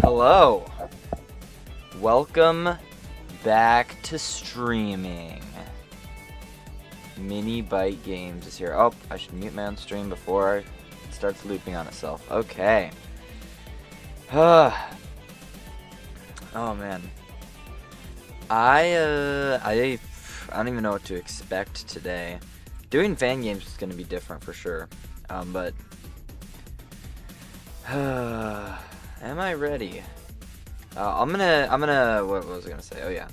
Hello. Welcome back to streaming. Mini Bite Games is here. Oh, I should mute my own stream before it starts looping on itself. Okay. Oh man. I don't even know what to expect today. Doing fan games is gonna be different for sure. But am I ready? I'm gonna what was I gonna say? Oh yeah.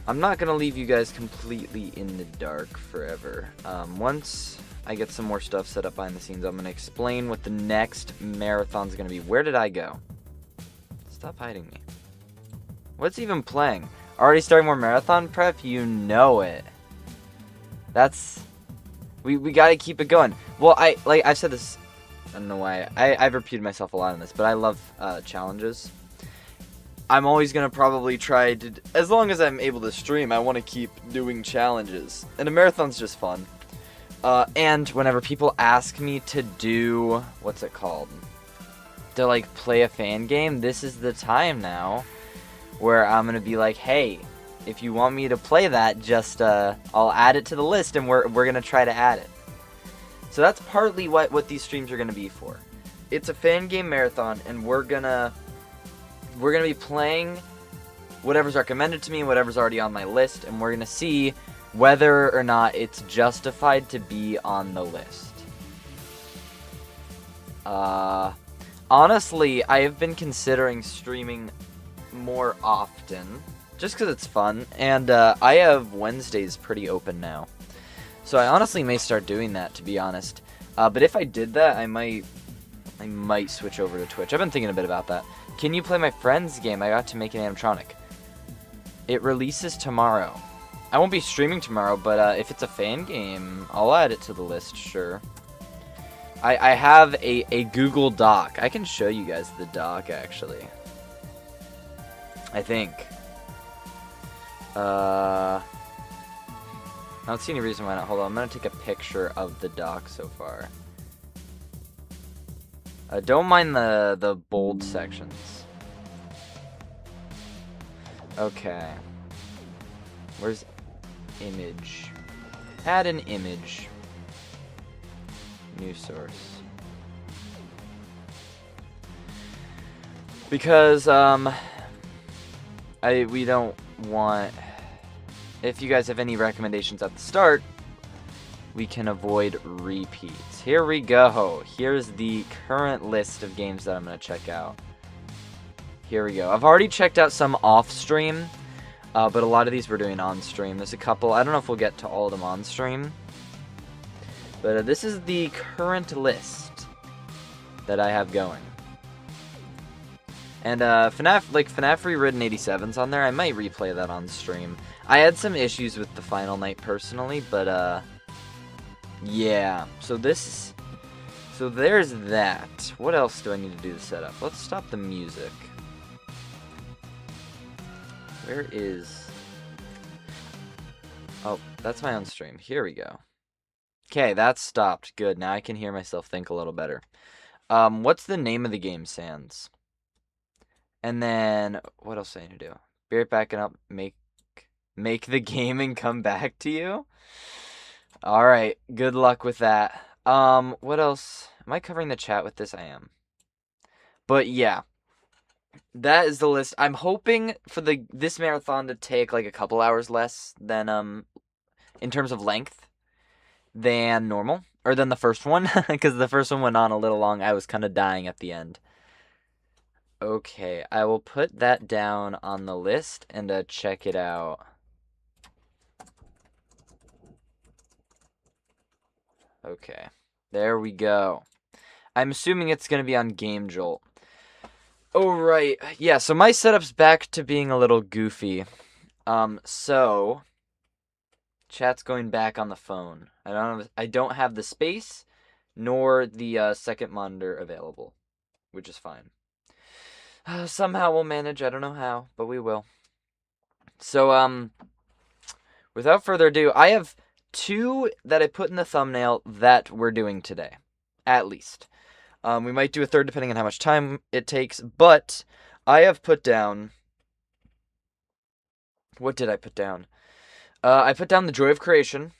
I'm not gonna leave you guys completely in the dark forever. Once I get some more stuff set up behind the scenes, I'm gonna explain what the next marathon's gonna be. Where did I go? Stop hiding me. What's even playing? Already starting more marathon prep? You know it. That's... We gotta keep it going. Well, I've said this... I don't know why. I've repeated myself a lot on this, but I love challenges. I'm always gonna probably try to... As long as I'm able to stream, I want to keep doing challenges. And a marathon's just fun. And whenever people ask me to do... What's it called? To, like, play a fan game, this is the time now where I'm gonna be like, hey, if you want me to play that, just, I'll add it to the list, and we're gonna try to add it. So that's partly what these streams are gonna be for. It's a fan game marathon, and we're gonna be playing whatever's recommended to me, whatever's already on my list, and we're gonna see whether or not it's justified to be on the list. Honestly, I have been considering streaming more often, just because it's fun, and I have Wednesdays pretty open now. So I honestly may start doing that, to be honest. But if I did that, I might switch over to Twitch. I've been thinking a bit about that. Can you play my friend's game? I got to make an animatronic. It releases tomorrow. I won't be streaming tomorrow, but if it's a fan game, I'll add it to the list, sure. I have a Google Doc. I can show you guys the doc, actually. I think. I don't see any reason why not. Hold on, I'm gonna take a picture of the doc so far. Don't mind the bold sections. Okay. Where's image? Add an image. New source. Because we don't want... If you guys have any recommendations at the start, we can avoid repeats. Here we go. Here's the current list of games that I'm going to check out. Here we go. I've already checked out some off-stream, but a lot of these we're doing on-stream. There's a couple. I don't know if we'll get to all of them on-stream. But this is the current list that I have going. And FNAF Rewritten 87's on there. I might replay that on stream. I had some issues with the final night personally, but yeah. So there's that. What else do I need to do to set up? Let's stop the music. Where is... Oh, that's my own stream. Here we go. Okay, that's stopped. Good. Now I can hear myself think a little better. What's the name of the game, Sans? And then, what else do I need to do? Be right back and up. Make the game and come back to you? Alright, good luck with that. What else? Am I covering the chat with this? I am. But yeah. That is the list. I'm hoping for this marathon to take like a couple hours less than, in terms of length, than normal. Or than the first one. Because the first one went on a little long. I was kind of dying at the end. Okay, I will put that down on the list and check it out. Okay, there we go. I'm assuming it's going to be on Game Jolt. Oh, right. Yeah, so my setup's back to being a little goofy. So chat's going back on the phone. I don't have the space nor the second monitor available, which is fine. Somehow we'll manage. I don't know how, but we will. So, without further ado, I have two that I put in the thumbnail that we're doing today, at least. We might do a third depending on how much time it takes, but I have put down... What did I put down? I put down The Joy of Creation.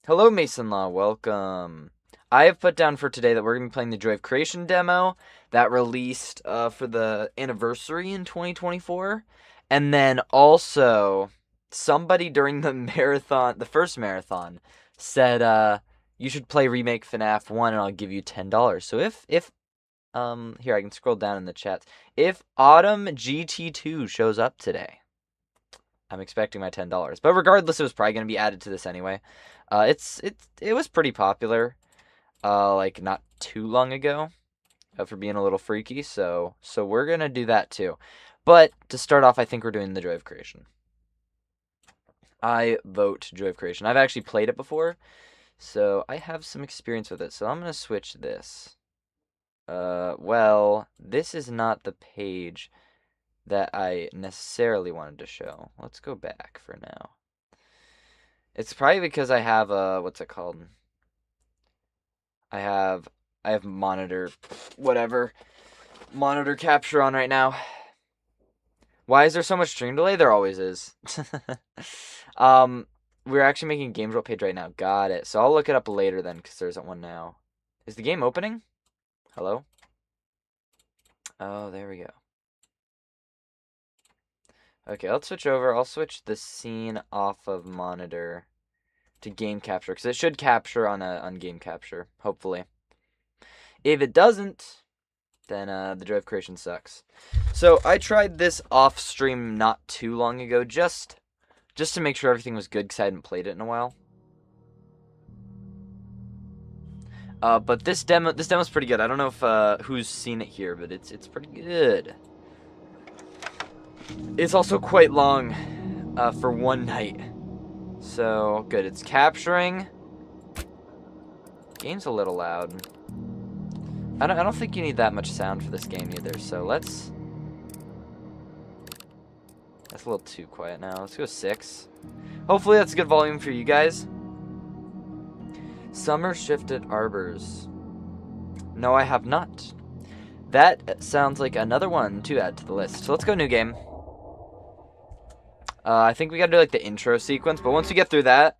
Hello, Mason Law. Welcome. I have put down for today that we're going to be playing the Joy of Creation demo that released for the anniversary in 2024. And then also, somebody during the marathon, the first marathon, said you should play Remake FNAF 1 and I'll give you $10. So if here, I can scroll down in the chat. If Autumn GT2 shows up today, I'm expecting my $10. But regardless, it was probably going to be added to this anyway. It was pretty popular, like not too long ago, for being a little freaky. So we're going to do that too. But to start off, I think we're doing the Joy of Creation. I vote Joy of Creation. I've actually played it before, so I have some experience with it. So I'm going to switch this. Well, this is not the page that I necessarily wanted to show. Let's go back for now. It's probably because I have what's it called? I have monitor capture on right now. Why is there so much stream delay? There always is. We're actually making a games roll page right now. Got it. So I'll look it up later then, because there isn't one now. Is the game opening? Hello? Oh, there we go. Okay, let's switch over. I'll switch the scene off of monitor to game capture, because it should capture on game capture, hopefully. If it doesn't, then the Joy of Creation sucks. So I tried this off stream not too long ago, just to make sure everything was good, because I hadn't played it in a while. But this demo's pretty good. I don't know if who's seen it here, but it's pretty good. It's also quite long for one night. So, good. It's capturing. Game's a little loud. I don't think you need that much sound for this game either, so let's... That's a little too quiet now. Let's go 6. Hopefully that's good volume for you guys. Summer Shifted Arbors. No, I have not. That sounds like another one to add to the list. So let's go new game. I think we gotta do like the intro sequence, but once we get through that,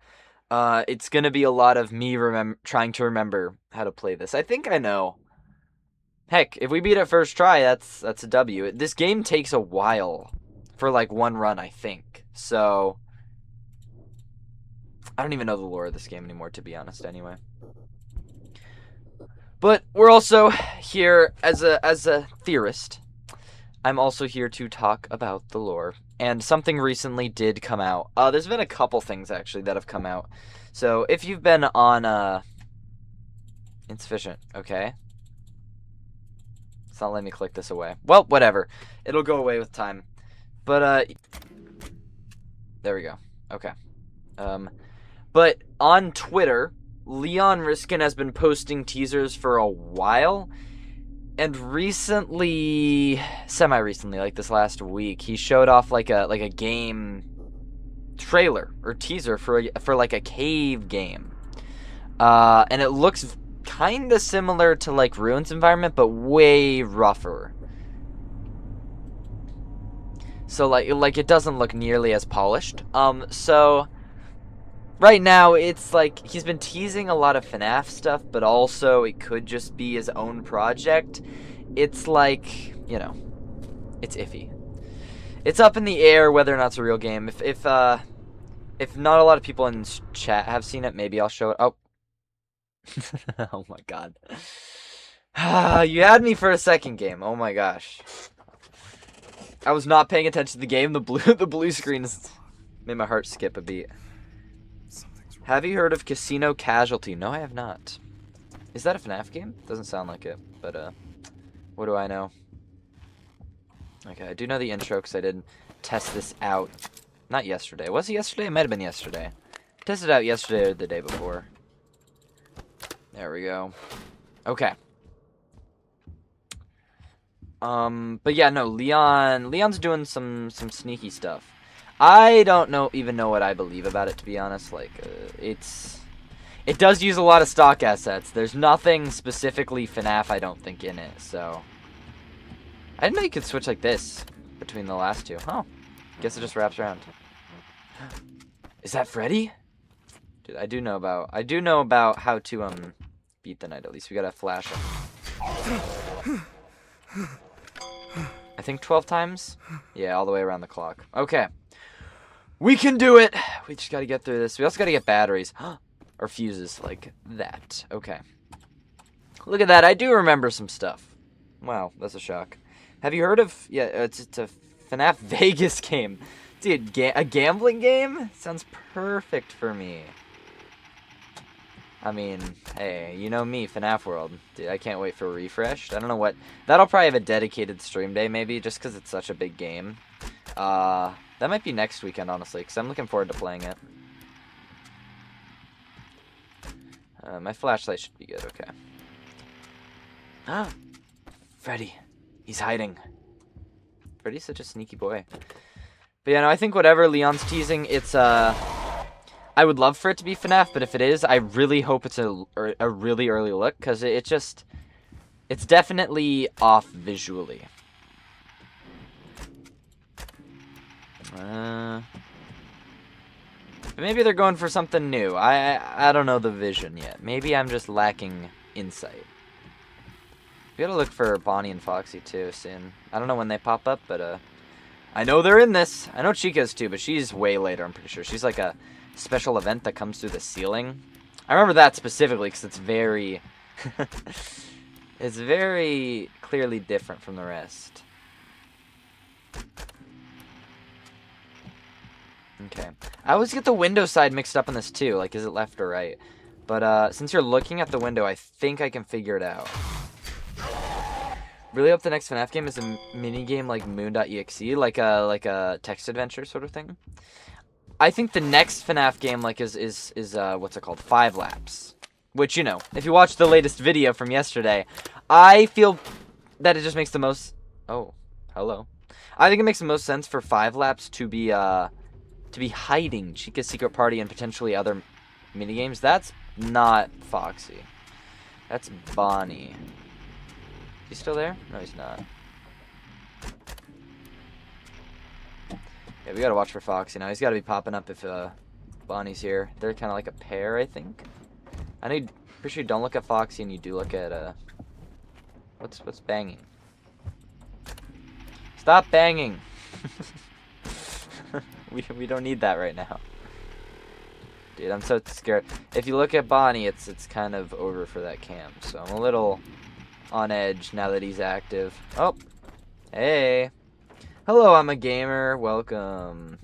it's gonna be a lot of me trying to remember how to play this. I think I know. Heck, if we beat it first try, that's a W. This game takes a while for like one run, I think. So I don't even know the lore of this game anymore, to be honest. Anyway, but we're also here as a theorist. I'm also here to talk about the lore. And something recently did come out. There's been a couple things, actually, that have come out. So, if you've been on, Insufficient, okay. It's not letting me click this away. Well, whatever. It'll go away with time. But, there we go. Okay. But on Twitter, Leon Riskin has been posting teasers for a while. And recently, semi-recently, like this last week, he showed off like a game trailer or teaser for like a cave game, and it looks kind of similar to like Ruins environment, but way rougher. So like it doesn't look nearly as polished. So right now it's like he's been teasing a lot of FNAF stuff, but also it could just be his own project. It's like, you know, it's iffy. It's up in the air whether or not it's a real game. If not a lot of people in chat have seen it, maybe I'll show it. Oh. Oh my god. You had me for a second, game. Oh my gosh. I was not paying attention to the game. The blue screen made my heart skip a beat. Have you heard of Casino Casualty? No, I have not. Is that a FNAF game? Doesn't sound like it, but what do I know? Okay, I do know the intro because I did test this out. Not yesterday. Was it yesterday? It might have been yesterday. Tested it out yesterday or the day before. There we go. Okay. But yeah, no, Leon's doing some sneaky stuff. I don't even know what I believe about it, to be honest. Like, it's It does use a lot of stock assets. There's nothing specifically FNAF, I don't think, in it, so... I didn't know you could switch like this between the last two. Oh, guess it just wraps around. Is that Freddy? Dude, I do know about how to beat the night. At least we gotta flash him. I think 12 times. Yeah, all the way around the clock. Okay, we can do it. We just gotta get through this. We also gotta get batteries or fuses like that. Okay. Look at that. I do remember some stuff. Wow, that's a shock. Have you heard of... Yeah, it's a FNAF Vegas game. Dude, a gambling game? Sounds perfect for me. I mean, hey, you know me, FNAF World. Dude, I can't wait for Refreshed. I don't know what... That'll probably have a dedicated stream day, maybe, just because it's such a big game. That might be next weekend, honestly, because I'm looking forward to playing it. My flashlight should be good, okay. Ah! Freddy. He's hiding. Freddy's such a sneaky boy. But yeah, no, I think whatever Leon's teasing, it's, I would love for it to be FNAF, but if it is, I really hope it's a really early look, because it's definitely off visually. But maybe they're going for something new. I don't know the vision yet. Maybe I'm just lacking insight. We gotta look for Bonnie and Foxy too soon. I don't know when they pop up, but I know they're in this. I know Chica's too, but she's way later, I'm pretty sure. She's like a special event that comes through the ceiling. I remember that specifically because it's very... it's very clearly different from the rest. Okay. I always get the window side mixed up on this too. Like, is it left or right? But since you're looking at the window, I think I can figure it out. Really hope the next FNAF game is a mini game like Moon.exe, like a text adventure sort of thing. I think the next FNAF game like is what's it called? 5 Laps. Which, you know, if you watch the latest video from yesterday, I feel that it just makes the most... Oh, hello. I think it makes the most sense for 5 Laps to be hiding Chica's secret party and potentially other mini games. That's not Foxy. That's Bonnie. He's still there? No, he's not. Yeah, we gotta watch for Foxy now. He's gotta be popping up if Bonnie's here. They're kind of like a pair, I think. I know. Pretty sure you don't look at Foxy and you do look at what's banging? Stop banging. we don't need that right now. Dude, I'm so scared. If you look at Bonnie, it's kind of over for that cam. So I'm a little on edge now that he's active. Oh, hey. Hello, I'm a gamer. Welcome.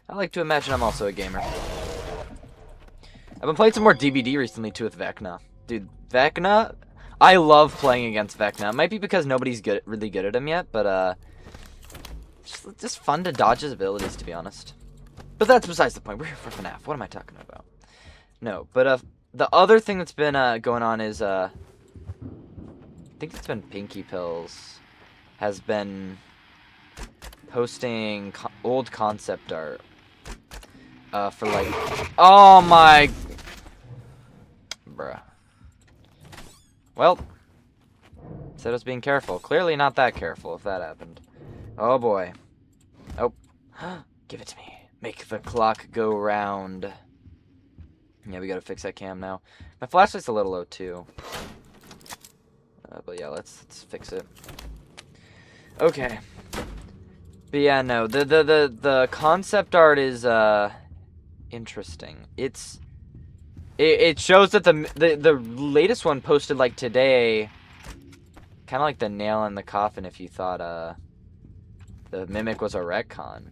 I like to imagine I'm also a gamer. I've been playing some more DBD recently too with Vecna. Dude, Vecna, I love playing against Vecna. It might be because nobody's really good at him yet, but just fun to dodge his abilities, to be honest. But that's besides the point. We're here for FNAF. What am I talking about? No, but the other thing that's been going on is I think it's been Pinky Pills has been posting old concept art for like, oh my, bruh. Well, said I was being careful. Clearly not that careful if that happened. Oh boy. Oh, give it to me. Make the clock go round. Yeah, we gotta fix that cam now. My flashlight's a little low too. But yeah, let's fix it. Okay. But yeah, no, the concept art is interesting. It shows that the latest one posted like today, kind of like the nail in the coffin if you thought the Mimic was a retcon.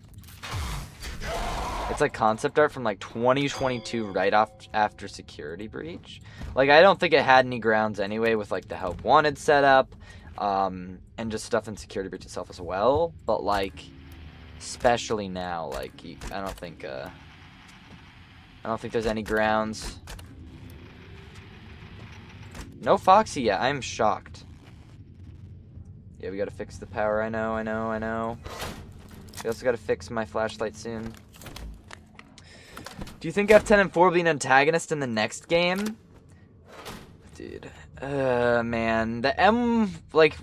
It's like concept art from like 2022, right after Security Breach. Like, I don't think it had any grounds anyway with like the Help Wanted setup, and just stuff in Security Breach itself as well. But like, especially now, like, I don't think there's any grounds. No Foxy yet. I'm shocked. Yeah, we gotta fix the power. I know. We also gotta fix my flashlight soon. Do you think F10 and 4 will be an antagonist in the next game? Dude. Man. The M, like,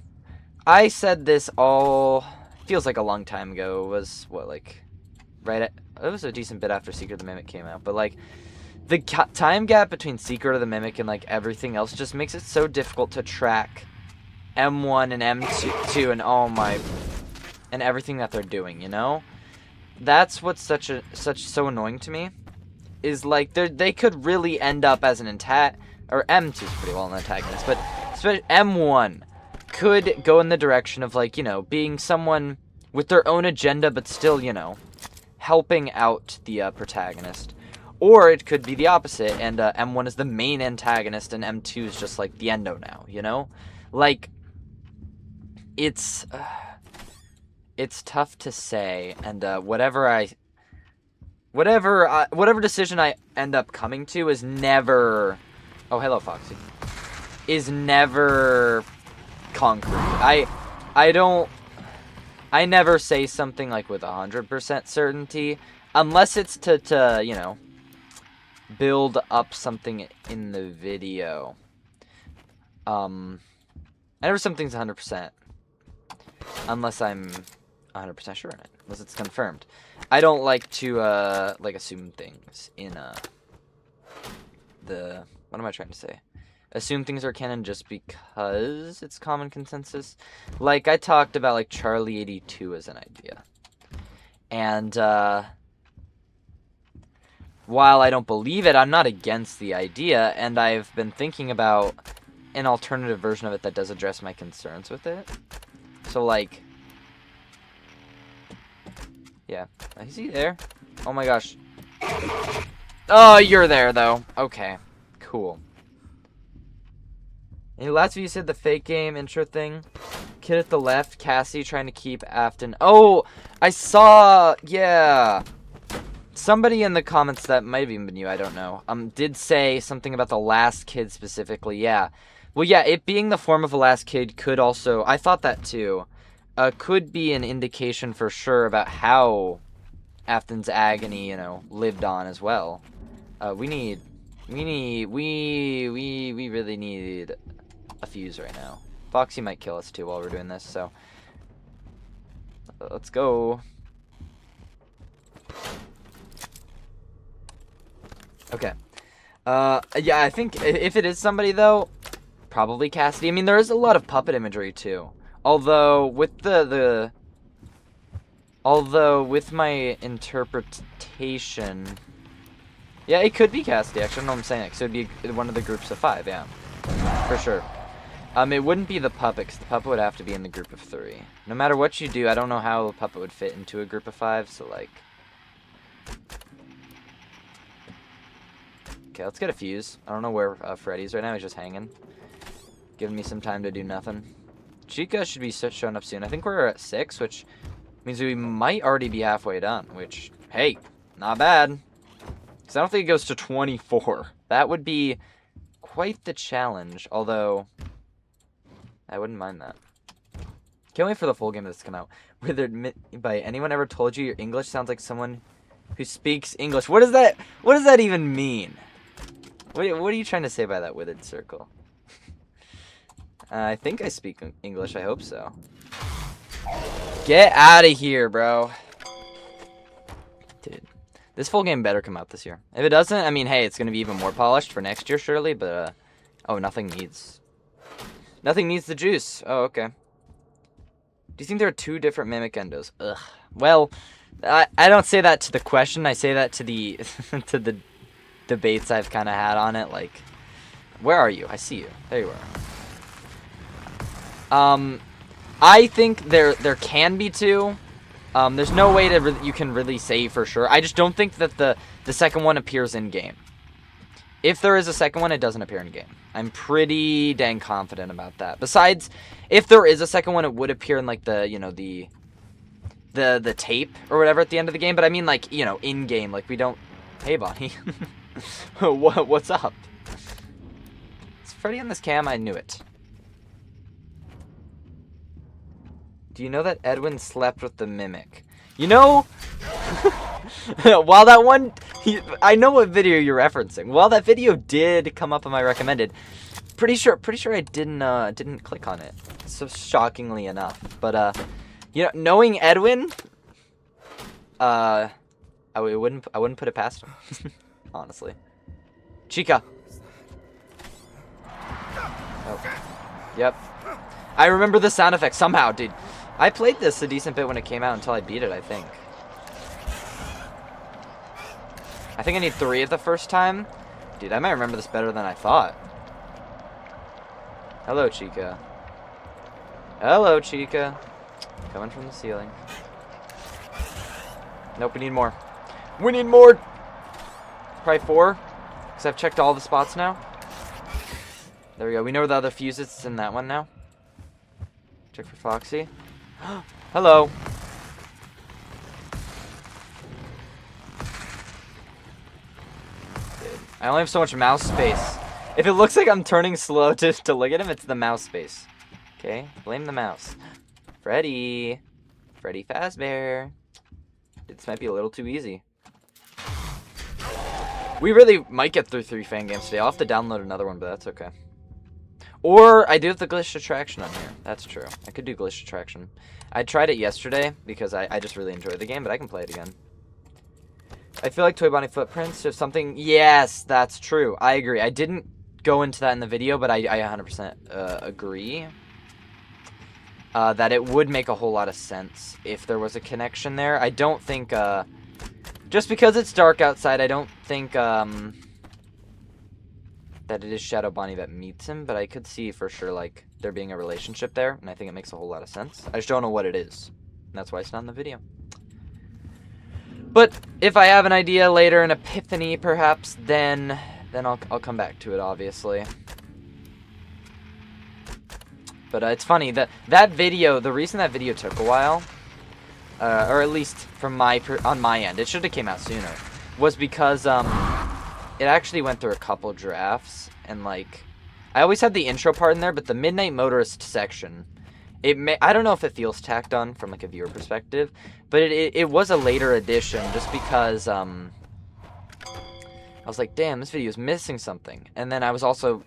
I said this all, feels like a long time ago. It was, what, like, right at, it was a decent bit after Secret of the Mimic came out. But, like, the time gap between Secret of the Mimic and, like, everything else just makes it so difficult to track M1 and M2 and, oh my, and everything that they're doing, you know? That's what's so annoying to me. Is like they could really end up as an or M2's pretty well an antagonist, but especially M1 could go in the direction of, like, you know, being someone with their own agenda but still, you know, helping out the protagonist. Or it could be the opposite, and M1 is the main antagonist and M2 is just like the endo now, you know? Like, it's tough to say, and whatever decision I end up coming to is never, oh, hello, Foxy, is never concrete. I never say something like with 100% certainty, unless it's to, you know, build up something in the video. I never say something's 100%, unless I'm 100% sure in it, unless it's confirmed. I don't like to, like, assume things in, what am I trying to say? Assume things are canon just because it's common consensus. Like, I talked about, like, Charlie 82 as an idea. And, while I don't believe it, I'm not against the idea, and I've been thinking about an alternative version of it that does address my concerns with it. So, like, yeah. Is he there? Oh my gosh. Oh, you're there, though. Okay. Cool. And last video said the fake game intro thing. Kid at the left, Cassie trying to keep Afton. Oh, I saw, yeah. Somebody in the comments that might have even been you, I don't know, did say something about the last kid specifically, yeah. Well, yeah, it being the form of a last kid could also, I thought that too. Could be an indication for sure about how Afton's agony, you know, lived on as well. We really need a fuse right now. Foxy might kill us too while we're doing this, so let's go. Okay. Yeah, I think if it is somebody though, probably Cassidy. I mean, there is a lot of puppet imagery too. Although with with my interpretation, yeah, it could be Cassidy. Actually, I don't know what I'm saying. So it'd be one of the groups of 5, yeah, for sure. It wouldn't be the puppet, because the puppet would have to be in the group of 3. No matter what you do, I don't know how the puppet would fit into a group of 5. So like, okay, let's get a fuse. I don't know where Freddy's right now. He's just hanging, giving me some time to do nothing. Chica should be showing up soon. I think we're at 6, which means we might already be halfway done, which, hey, not bad. Because I don't think it goes to 24. That would be quite the challenge, although I wouldn't mind that. Can't wait for the full game that's come out. Whether by anyone ever told you your English sounds like someone who speaks English? What does that even mean? What are you trying to say by that, Withered Circle? I think I speak English. I hope so. Get out of here, bro. Dude, this full game better come out this year. If it doesn't, I mean, hey, it's going to be even more polished for next year, surely, but, oh, nothing needs the juice. Oh, okay. Do you think there are 2 different Mimic endos? Ugh. Well, I don't say that to the question. I say that to the, to the debates I've kind of had on it. Like, where are you? I see you. There you are. I think there can be 2. There's no way to you can really say for sure. I just don't think that the second one appears in game. If there is a second one, it doesn't appear in game. I'm pretty dang confident about that. Besides, if there is a second one, it would appear in like the, you know, the tape or whatever at the end of the game. But I mean, like, you know, in game, like we don't. Hey, Bonnie. What's up? Is Freddy on this cam? I knew it. Do you know that Edwin slept with the Mimic? You know, While that one, I know what video you're referencing. While that video did come up on my recommended, pretty sure I didn't click on it. So shockingly enough, but you know, knowing Edwin, I wouldn't put it past him, honestly. Chica. Oh. Yep. I remember the sound effect somehow, dude. I played this a decent bit when it came out until I beat it, I think. I think I need 3 at the first time. Dude, I might remember this better than I thought. Hello, Chica. Hello, Chica. Coming from the ceiling. Nope, we need more. We need more! Probably 4, because I've checked all the spots now. There we go. We know where the other fuse is. It's in that one now. Check for Foxy. Hello. Dude, I only have so much mouse space. If it looks like I'm turning slow to look at him, it's the mouse space. Okay? Blame the mouse. Freddy. Freddy Fazbear. This might be a little too easy. We really might get through 3 fan games today. I'll have to download another one, but that's okay. Or I do have the glitch attraction on here. That's true. I could do glitch attraction. I tried it yesterday because I just really enjoyed the game, but I can play it again. I feel like Toy Bonnie Footprints, if something... Yes, that's true. I agree. I didn't go into that in the video, but I 100% agree. That it would make a whole lot of sense if there was a connection there. I don't think... just because it's dark outside, I don't think... that it is Shadow Bonnie that meets him, but I could see for sure, like, there being a relationship there, and I think it makes a whole lot of sense. I just don't know what it is, and that's why it's not in the video. But if I have an idea later, an epiphany, perhaps, then I'll come back to it, obviously. But it's funny, that video, the reason that video took a while, or at least from on my end, it should have came out sooner, was because, it actually went through a couple drafts, and like, I always had the intro part in there, but the Midnight Motorist section, I don't know if it feels tacked on from like a viewer perspective, but it was a later addition just because I was like, damn, this video is missing something. And then I was also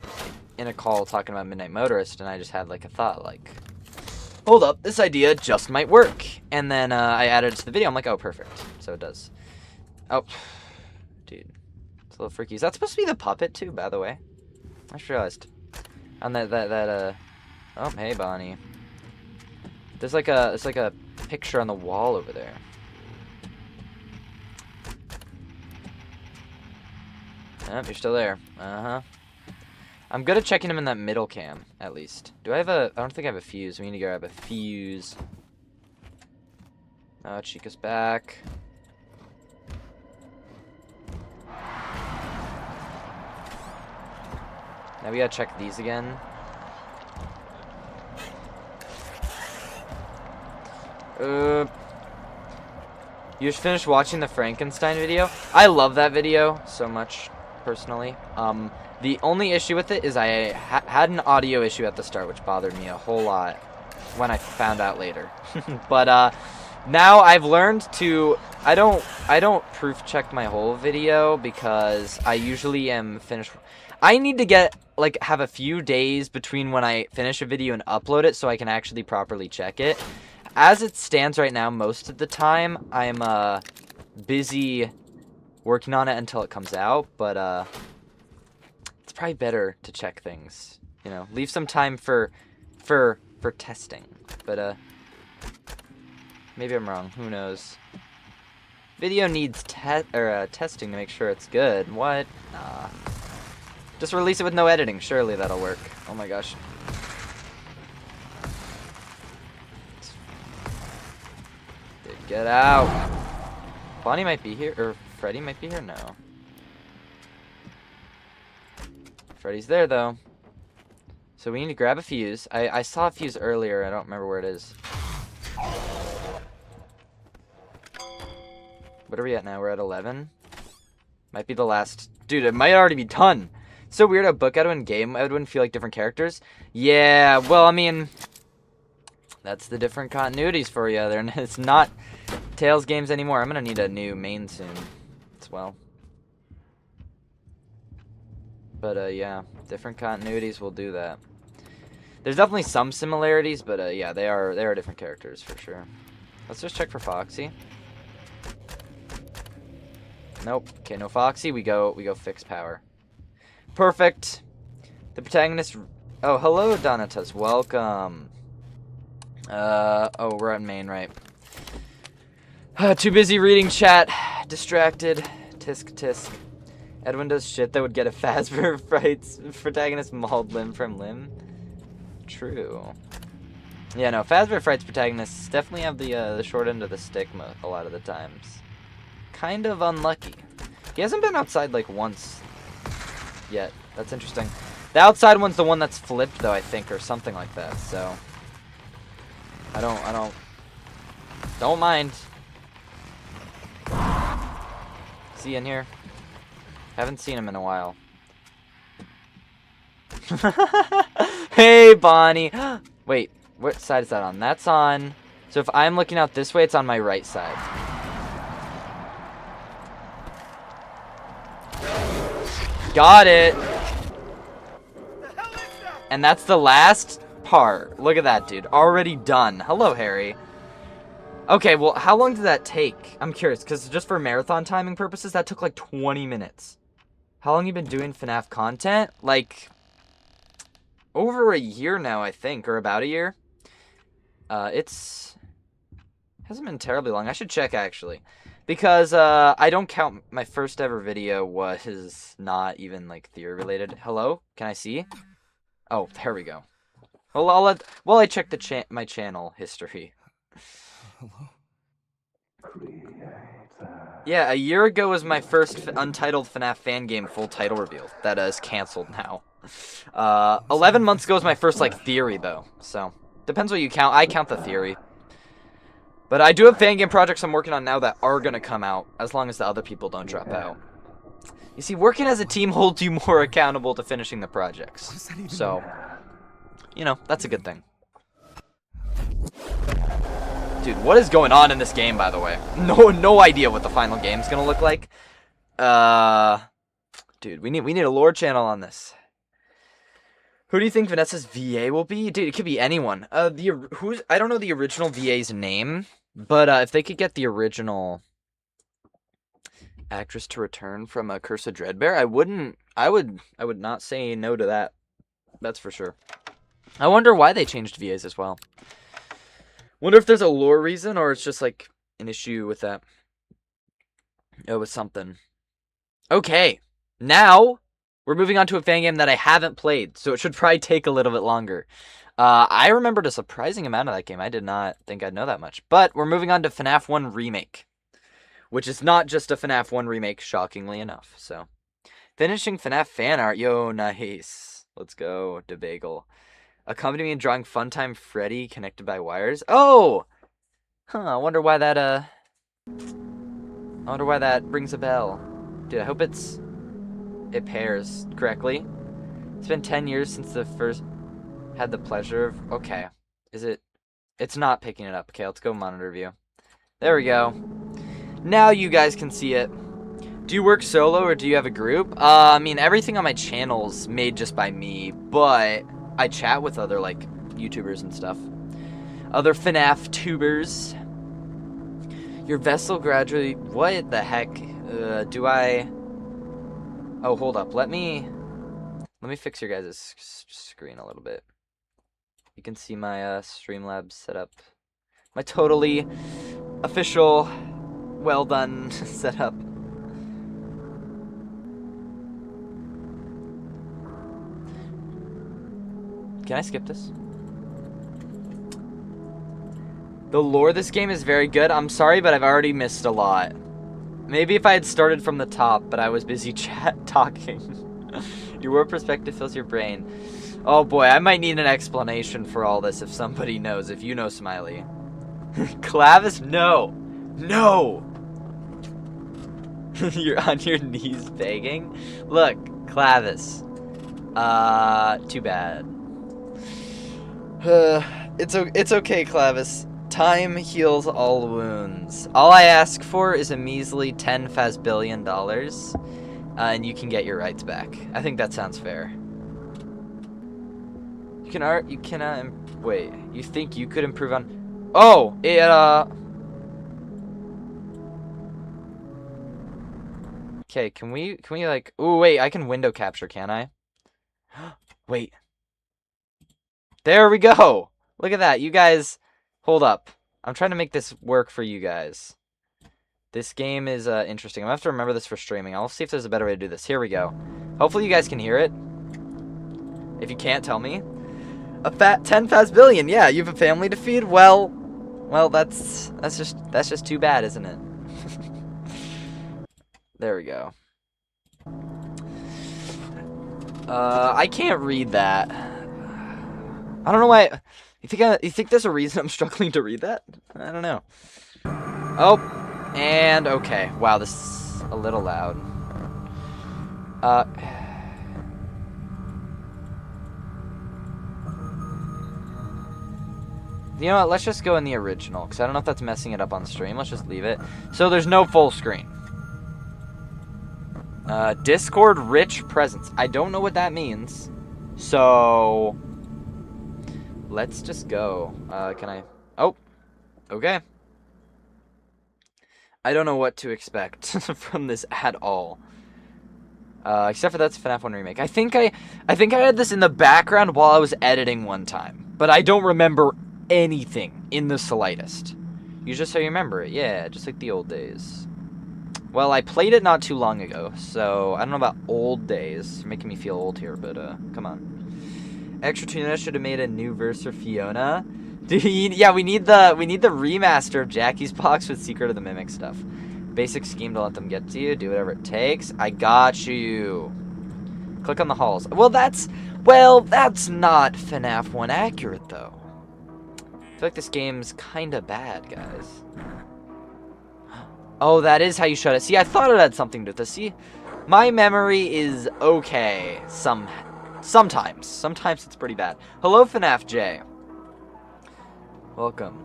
in a call talking about Midnight Motorist, and I just had like a thought like, hold up, this idea just might work. And then I added it to the video. I'm like, oh, perfect. So it does. Oh, dude. A little freaky. Is that supposed to be the puppet too, by the way? I just realized. On oh, hey, Bonnie. There's like a picture on the wall over there. Oh, you're still there. Uh-huh. I'm good at checking him in that middle cam, at least. I don't think I have a fuse. We need to grab a fuse. Oh, Chica's back. Now we gotta check these again. You just finished watching the Frankenstein video? I love that video so much, personally. The only issue with it is I had an audio issue at the start, which bothered me a whole lot when I found out later. But now I've learned to... I don't proof check my whole video because I usually am finished... I need to have a few days between when I finish a video and upload it so I can actually properly check it. As it stands right now, most of the time, I'm busy working on it until it comes out, but it's probably better to check things, you know, leave some time for testing, but maybe I'm wrong, who knows. Video needs testing to make sure it's good. What? Nah. Just release it with no editing. Surely that'll work. Oh my gosh. Dude, get out. Bonnie might be here, or Freddy might be here? No. Freddy's there, though. So we need to grab a fuse. I saw a fuse earlier. I don't remember where it is. What are we at now? We're at 11? Might be the last... Dude, it might already be done. So weird how book Edwin, game Edwin feel like different characters. Yeah, well, I mean, that's the different continuities for you. It's not Tails games anymore. I'm gonna need a new main soon as well. But yeah, different continuities will do that. There's definitely some similarities, but yeah, they are different characters for sure. Let's just check for Foxy. Nope. Okay, no Foxy. We go fix power. Perfect. The protagonist. Oh, hello, Donatus. Welcome. Oh, we're on main, right? Too busy reading chat. Distracted. Tisk tisk. Edwin does shit that would get a Fazbear Frights protagonist mauled limb from limb. True. Yeah, no, Fazbear Frights protagonists definitely have the short end of the stick a lot of the times. Kind of unlucky. He hasn't been outside like once yet. That's interesting. The outside one's the one that's flipped though, I think, or something like that. So I don't mind. Is he in here? Haven't seen him in a while. Hey, Bonnie. Wait, what side is that on? That's on. So if I'm looking out this way, it's on my right side. Got it. And that's the last part. Look at that, dude. Already done. Hello, Harry. Okay, well, how long did that take? I'm curious, because just for marathon timing purposes, that took like 20 minutes. How long you been doing FNAF content? Like, over a year now, I think, or about a year. Hasn't been terribly long. I should check, actually. Because, I don't count my first ever video was not even, like, theory-related. Hello? Can I see? Oh, there we go. Well, I check my channel history. Hello? Yeah, a year ago was my first untitled FNAF fan game full title reveal. That is canceled now. 11 months ago was my first, like, theory, though. So, depends what you count. I count the theory. But I do have fan game projects I'm working on now that are going to come out, as long as the other people don't drop out. You see, working as a team holds you more accountable to finishing the projects. So, you know, that's a good thing. Dude, what is going on in this game, by the way? No idea what the final game's gonna look like. Dude, we need a lore channel on this. Who do you think Vanessa's VA will be? Dude, it could be anyone. I don't know the original VA's name, but if they could get the original actress to return from Curse of Dreadbear, I would not say no to that. That's for sure. I wonder why they changed VAs as well. Wonder if there's a lore reason, or it's just, like, an issue with that. It was something. Okay. Now, we're moving on to a fan game that I haven't played, so it should probably take a little bit longer. I remembered a surprising amount of that game. I did not think I'd know that much. But we're moving on to FNAF 1 Remake, which is not just a FNAF 1 Remake, shockingly enough. So, finishing FNAF fan art. Yo, nice. Let's go, DeBagel. Accompany me in drawing Funtime Freddy connected by wires. Oh! Huh, I wonder why that rings a bell. Dude, I hope it pairs correctly. It's been 10 years since the first had the pleasure of... Okay. It's not picking it up. Okay, let's go monitor view. There we go. Now you guys can see it. Do you work solo or do you have a group? I mean, everything on my channel's made just by me, but I chat with other, like, YouTubers and stuff. Other FNAF tubers. Your vessel gradually... What the heck? Do I... Oh, hold up. Let me fix your guys' screen a little bit. You can see my Streamlabs setup. My totally official, well done setup. Can I skip this? The lore of this game is very good. I'm sorry, but I've already missed a lot. Maybe if I had started from the top, but I was busy talking. Your word perspective fills your brain. Oh boy, I might need an explanation for all this if somebody knows. If you know, Smiley. Clavis? No. No! You're on your knees begging? Look, Clavis. Too bad. It's okay, Clavis. Time heals all wounds. All I ask for is a measly $10 billion, and you can get your rights back. I think that sounds fair. You cannot, wait, you think you could improve on, oh, okay, can we like, ooh, wait, I can window capture, can I? Wait. There we go! Look at that, you guys, hold up. I'm trying to make this work for you guys. This game is interesting. I'm gonna have to remember this for streaming. I'll see if there's a better way to do this. Here we go. Hopefully you guys can hear it. If you can't, tell me. A fat 10 billion. Yeah, you have a family to feed. Well, that's just too bad, isn't it? There we go. I can't read that. I don't know why. You think there's a reason I'm struggling to read that? I don't know. Oh, and okay. Wow, this is a little loud. You know what, let's just go in the original, because I don't know if that's messing it up on stream. Let's just leave it. So there's no full screen. Discord rich presence. I don't know what that means. So let's just go. Can I? Oh, okay. I don't know what to expect from this at all. Except for that's FNAF 1 Remake. I think I had this in the background while I was editing one time, but I don't remember anything in the slightest. You just so you remember it. Yeah, just like the old days. Well, I played it not too long ago, so I don't know about old days. You're making me feel old here, but come on. Extra Tuna should have made a new verse for Fiona. Dude, yeah, we need the remaster of Jackie's Box with Secret of the Mimic stuff. Basic scheme to let them get to you. Do whatever it takes. I got you. Click on the halls. Well, that's not FNAF 1 accurate though. I feel like this game's kinda bad, guys. Oh, that is how you shut it. See, I thought it had something to this. See, my memory is okay. Sometimes. Sometimes it's pretty bad. Hello, FNAF J. Welcome.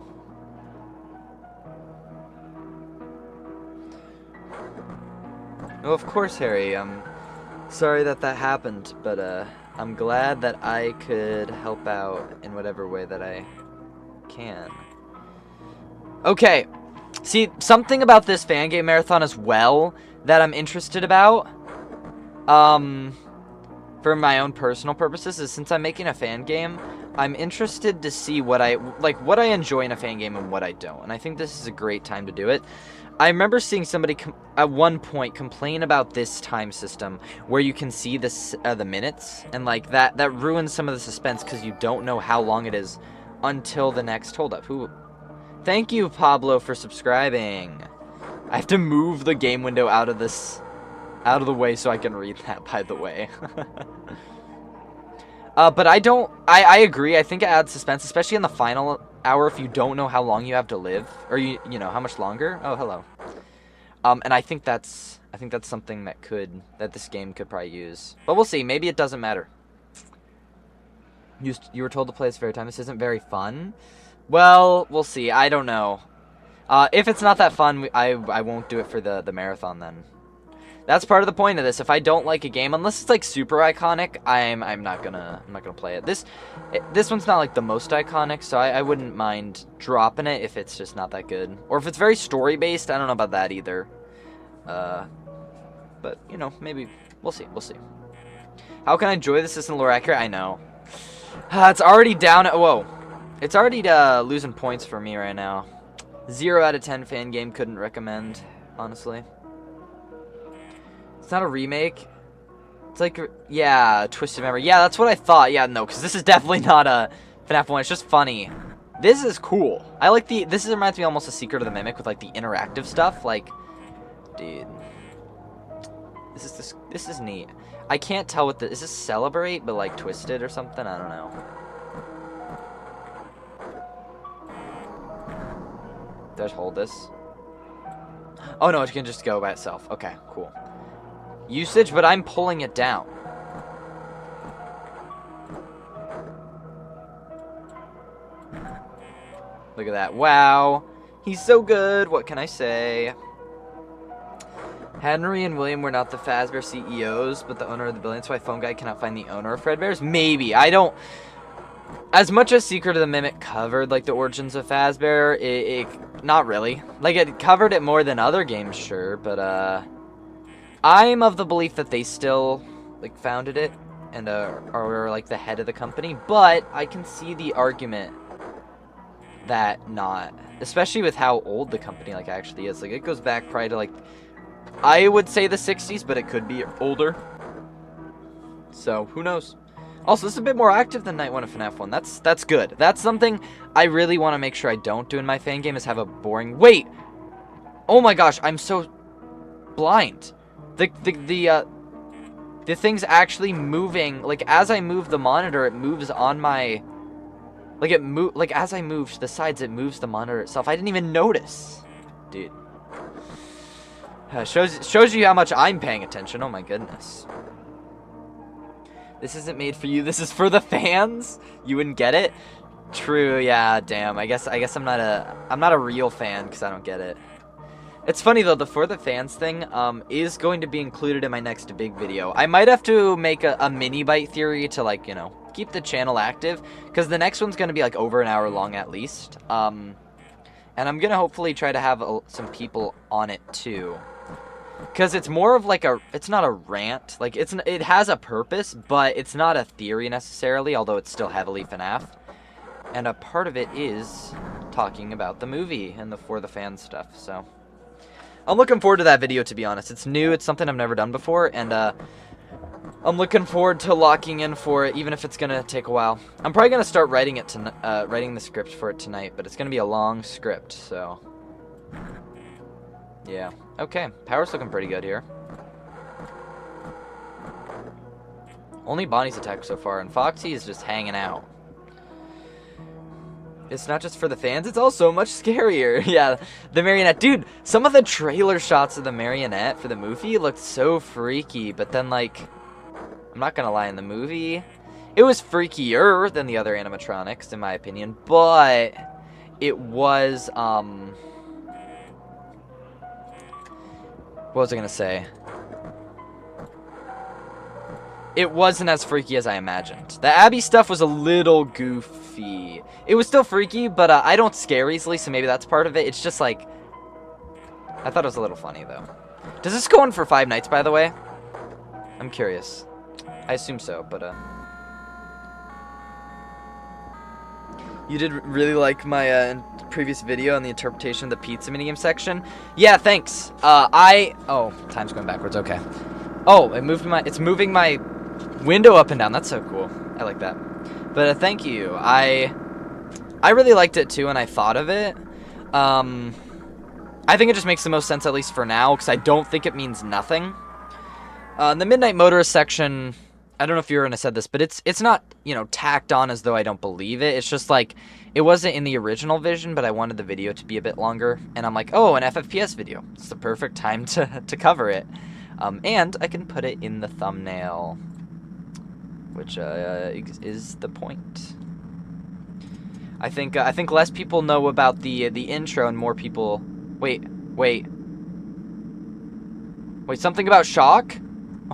Oh, of course, Harry. I'm sorry that happened, but I'm glad that I could help out in whatever way that I can. Okay. See, something about this fan game marathon as well that I'm interested about, for my own personal purposes, is since I'm making a fan game, I'm interested to see what I enjoy in a fan game and what I don't, and I think this is a great time to do it. I remember seeing somebody at one point complain about this time system where you can see the minutes, and like that ruins some of the suspense because you don't know how long it is until the next hold up. Thank you, Pablo, for subscribing. I have to move the game window out of the way so I can read that, by the way. But I agree. I think it adds suspense, especially in the final hour if you don't know how long you have to live, or you know how much longer. Oh, hello. And I think that's something that this game could probably use. But we'll see. Maybe it doesn't matter. You were told to play this very time. This isn't very fun. Well, we'll see. I don't know. If it's not that fun, I won't do it for the marathon then. That's part of the point of this. If I don't like a game, unless it's like super iconic, I'm not gonna play it. This one's not like the most iconic, so I wouldn't mind dropping it if it's just not that good. Or if it's very story based, I don't know about that either. But you know, maybe we'll see. How can I enjoy this? Isn't lore accurate? I know. It's already down. Whoa. It's already losing points for me right now. 0 out of 10 fan game, couldn't recommend, honestly. It's not a remake. It's like, yeah, Twisted Memory. Yeah, that's what I thought. Yeah, no, because this is definitely not a FNAF 1. It's just funny. This is cool. I like this reminds me almost of Secret of the Mimic with like the interactive stuff. Like, dude, this is neat. I can't tell what is this Celebrate, but like Twisted or something? I don't know. Just hold this. Oh no, it can just go by itself. Okay, cool. Usage, but I'm pulling it down. Look at that. Wow. He's so good. What can I say? Henry and William were not the Fazbear CEOs, but the owner of the building. That's why Phone Guy cannot find the owner of Fredbear's? Maybe. I don't... As much as Secret of the Mimic covered, like, the origins of Fazbear, it not really. Like, it covered it more than other games, sure, but, I'm of the belief that they still, like, founded it and, are, like, the head of the company, but I can see the argument that not. Especially with how old the company, like, actually is. Like, it goes back probably to, like, I would say the 60s, but it could be older. So, who knows? Also, this is a bit more active than Night 1 of FNAF 1. That's good. That's something I really want to make sure I don't do in my fan game, is have a boring... Wait! Oh my gosh, I'm so blind. The thing's actually moving. Like, as I move the monitor, it moves on my... Like, as I move to the sides, it moves the monitor itself. I didn't even notice. Dude. Shows you how much I'm paying attention. Oh my goodness. This isn't made for you. This is for the fans. You wouldn't get it. True. Yeah. Damn. I guess I'm not a real fan because I don't get it. It's funny though. The for the fans thing is going to be included in my next big video. I might have to make a mini bite theory to, like, you know, keep the channel active, because the next one's going to be like over an hour long at least. And I'm gonna hopefully try to have some people on it too. Because it's more of like it's not a rant, like it has a purpose, but it's not a theory necessarily, although it's still heavily FNAF. And a part of it is talking about the movie and the for the fans stuff, so. I'm looking forward to that video, to be honest. It's new, it's something I've never done before, and I'm looking forward to locking in for it, even if it's gonna take a while. I'm probably gonna start writing it writing the script for it tonight, but it's gonna be a long script, so. Yeah. Okay, power's looking pretty good here. Only Bonnie's attacked so far, and Foxy is just hanging out. It's not just for the fans, it's also much scarier. Yeah, the marionette. Dude, some of the trailer shots of the marionette for the movie looked so freaky, but then, like, I'm not gonna lie, in the movie, it was freakier than the other animatronics, in my opinion, but it was, what was I gonna say? It wasn't as freaky as I imagined. The Abby stuff was a little goofy. It was still freaky, but I don't scare easily, so maybe that's part of it. It's just like, I thought it was a little funny, though. Does this go on for 5 nights, by the way? I'm curious. I assume so, but, You did really like my previous video on the interpretation of the pizza minigame section. Yeah, thanks. Oh, time's going backwards. Okay. Oh, it's moving my window up and down. That's so cool. I like that. But thank you. I really liked it too, and I thought of it. I think it just makes the most sense, at least for now, because I don't think it means nothing. The Midnight Motorist section, I don't know if you were gonna said this, but it's not, you know, tacked on as though I don't believe it. It's just like, it wasn't in the original vision, but I wanted the video to be a bit longer, and I'm like, oh, an FFPS video. It's the perfect time to cover it. And I can put it in the thumbnail, which is the point. I think less people know about the intro, and more people. Wait, something about shock?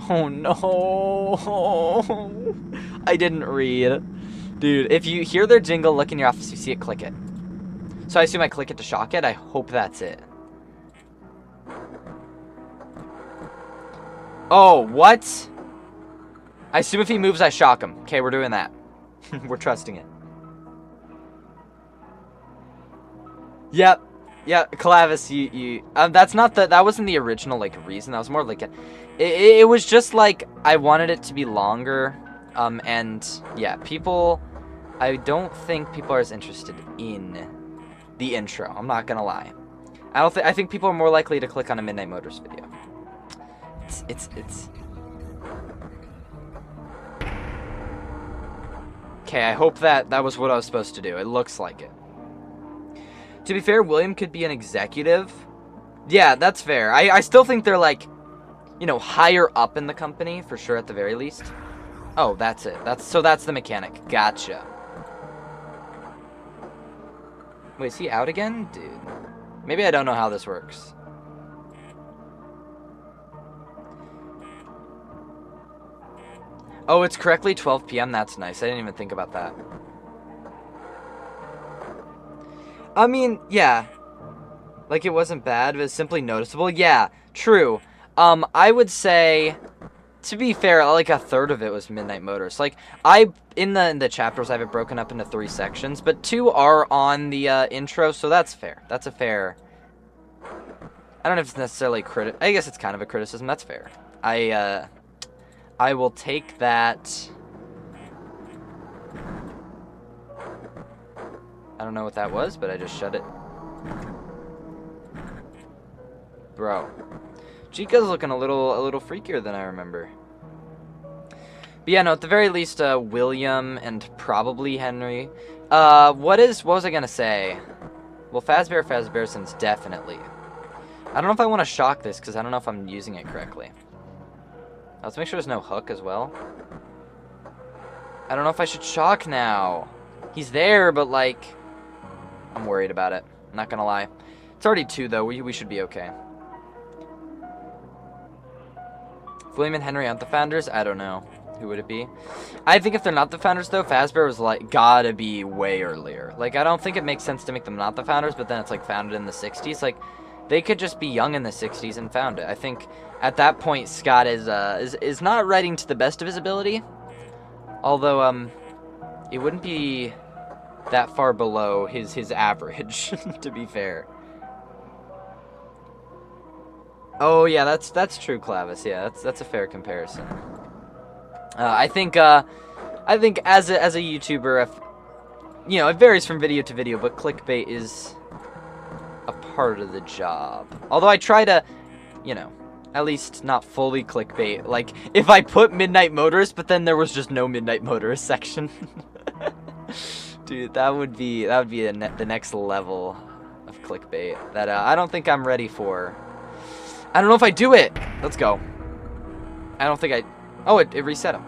Oh no! I didn't read. Dude, if you hear their jingle, look in your office, you see it, click it. So I assume I click it to shock it. I hope that's it. Oh, what? I assume if he moves, I shock him. Okay, we're doing that. We're trusting it. Yep. Yeah, Clavis, you that's not that wasn't the original, like, reason. That was more like it was just like I wanted it to be longer. And yeah, I don't think people are as interested in the intro. I'm not gonna lie. I think people are more likely to click on a Midnight Motors video. It's okay, I hope that was what I was supposed to do. It looks like it. To be fair, William could be an executive. Yeah, that's fair. I still think they're, like, you know, higher up in the company, for sure, at the very least. Oh, that's it. That's the mechanic. Gotcha. Wait, is he out again? Dude. Maybe I don't know how this works. Oh, it's correctly 12 p.m. That's nice. I didn't even think about that. I mean, yeah. Like, it wasn't bad, but it's simply noticeable. Yeah, true. I would say, to be fair, like a third of it was Midnight Motors. Like, in the chapters, I have it broken up into 3 sections, but 2 are on the intro, so that's fair. That's a fair... I don't know if it's necessarily I guess it's kind of a criticism. That's fair. I will take that. I don't know what that was, but I just shut it. Bro. Chica's looking a little freakier than I remember. But yeah, no, at the very least, William and probably Henry. What was I gonna say? Well, Fazbearson's definitely. I don't know if I want to shock this, because I don't know if I'm using it correctly. Let's make sure there's no hook as well. I don't know if I should shock now. He's there, but, like, I'm worried about it. I'm not gonna lie. It's already 2, though. We should be okay. If William and Henry aren't the founders, I don't know. Who would it be? I think if they're not the founders, though, Fazbear was, like, gotta be way earlier. Like, I don't think it makes sense to make them not the founders, but then it's, like, founded in the 60s. Like, they could just be young in the 60s and found it. I think at that point, Scott is not writing to the best of his ability. Although, it wouldn't be that far below his average, to be fair. Oh yeah, that's true, Clavis. Yeah, that's a fair comparison. I think as a YouTuber, you know, it varies from video to video, but clickbait is a part of the job. Although I try to, you know, at least not fully clickbait. Like, if I put Midnight Motors, but then there was just no Midnight Motors section. Dude, that would be the next level of clickbait that I don't think I'm ready for. I don't know if I do it. Let's go. I don't think I... Oh, it reset him.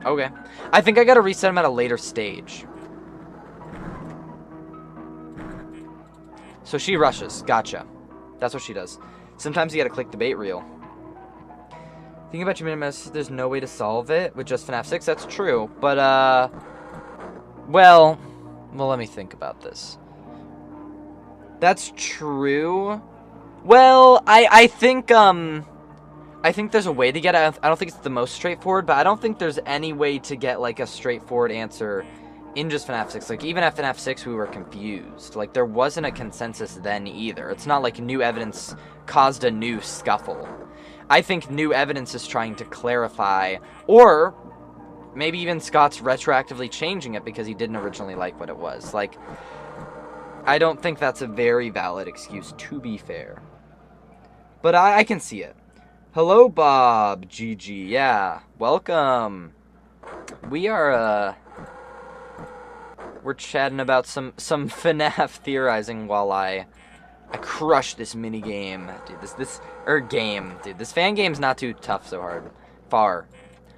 Okay. I think I gotta reset him at a later stage. So she rushes. Gotcha. That's what she does. Sometimes you gotta click the bait reel. Thinking about your minimus, there's no way to solve it with just FNAF 6. That's true. But, well, let me think about this. That's true. Well, I think there's a way to get it. I don't think it's the most straightforward, but I don't think there's any way to get, like, a straightforward answer in just FNAF 6. Like, even at FNAF 6, we were confused. Like, there wasn't a consensus then either. It's not like new evidence caused a new scuffle. I think new evidence is trying to clarify, or maybe even Scott's retroactively changing it because he didn't originally like what it was. Like, I don't think that's a very valid excuse, to be fair. But I can see it. Hello, Bob. GG. Yeah. Welcome. We are, we're chatting about some FNAF theorizing while I crush this mini game. Dude, dude, this fan game's not too tough so hard.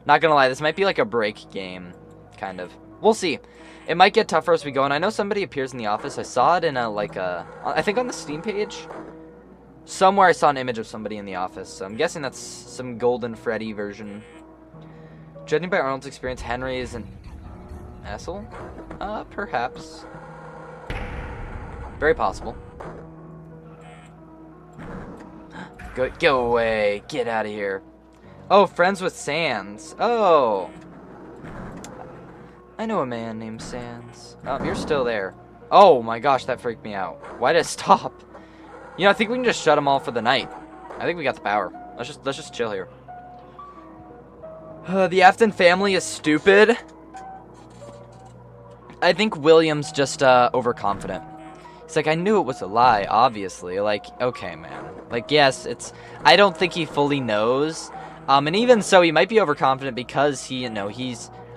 Not gonna lie, this might be like a break game, kind of. We'll see. It might get tougher as we go, and I know somebody appears in the office. I saw it in I think on the Steam page. Somewhere I saw an image of somebody in the office, so I'm guessing that's some Golden Freddy version. Judging by Arnold's experience, Henry is an asshole? Perhaps. Very possible. Go away. Get out of here. Oh, friends with Sans. Oh. I know a man named Sans. Oh, you're still there. Oh my gosh, that freaked me out. Why did it stop? You know, I think we can just shut them all for the night. I think we got the power. Let's just chill here. The Afton family is stupid. I think William's just overconfident. It's like, I knew it was a lie, obviously. Like, okay, man. Like, yes, I don't think he fully knows. And even so, he might be overconfident because he, you know,